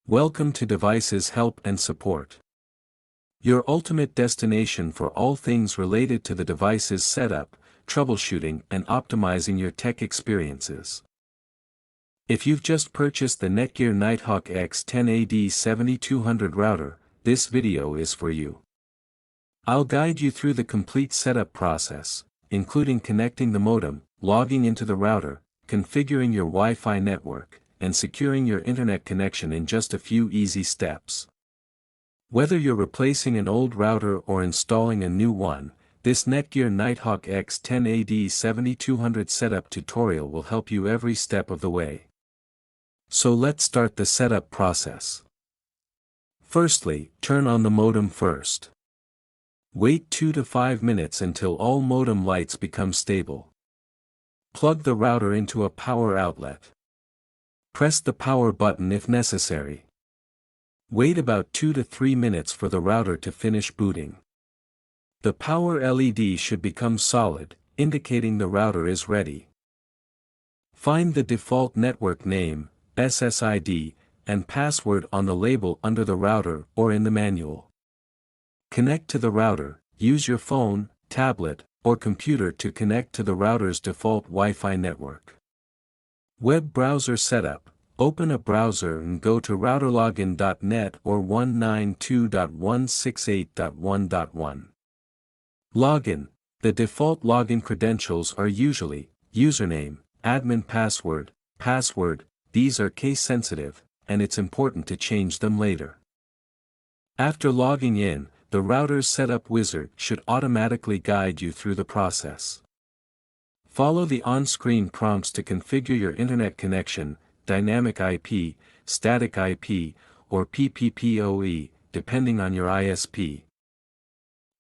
Welcome to Devices Help and Support, your ultimate destination for all things related to the device's setup, troubleshooting and optimizing your tech experiences. If you've just purchased the NETGEAR Nighthawk X10 AD7200 router, this video is for you. I'll guide you through the complete setup process, including connecting the modem, logging into the router, configuring your Wi-Fi network, and securing your internet connection in just a few easy steps. Whether you're replacing an old router or installing a new one, this NETGEAR Nighthawk X10 AD7200 setup tutorial will help you every step of the way. So let's start the setup process. Firstly, turn on the modem first. Wait 2 to 5 minutes until all modem lights become stable. Plug the router into a power outlet. Press the power button if necessary. Wait about 2 to 3 minutes for the router to finish booting. The power LED should become solid, indicating the router is ready. Find the default network name, SSID, and password on the label under the router or in the manual. Connect to the router. Use your phone, tablet, or computer to connect to the router's default Wi-Fi network. Web browser setup. Open a browser and go to routerlogin.net or 192.168.1.1. Login. The default login credentials are usually username, admin password. These are case sensitive, and it's important to change them later. After logging in, the router's setup wizard should automatically guide you through the process. Follow the on-screen prompts to configure your internet connection, dynamic IP, static IP, or PPPoE, depending on your ISP.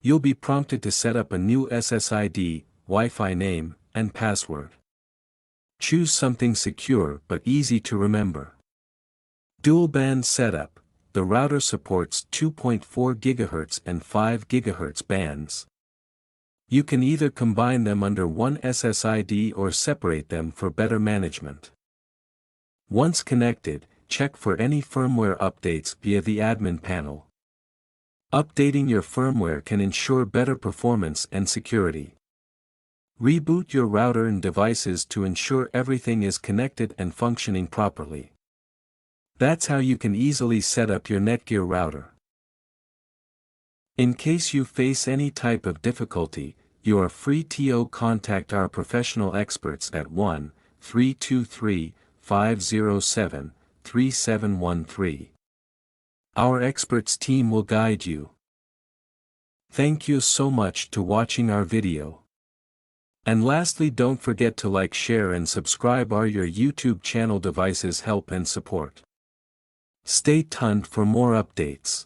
You'll be prompted to set up a new SSID, Wi-Fi name, and password. Choose something secure but easy to remember. Dual band setup. The router supports 2.4 GHz and 5 GHz bands. You can either combine them under one SSID or separate them for better management. Once connected, check for any firmware updates via the admin panel. Updating your firmware can ensure better performance and security. Reboot your router and devices to ensure everything is connected and functioning properly. That's how you can easily set up your NETGEAR router. In case you face any type of difficulty, you are free to contact our professional experts at 1-323-507-3713. Our experts team will guide you. Thank you so much for watching our video. And lastly, don't forget to like, share and subscribe our YouTube channel Devices Help and Support. Stay tuned for more updates.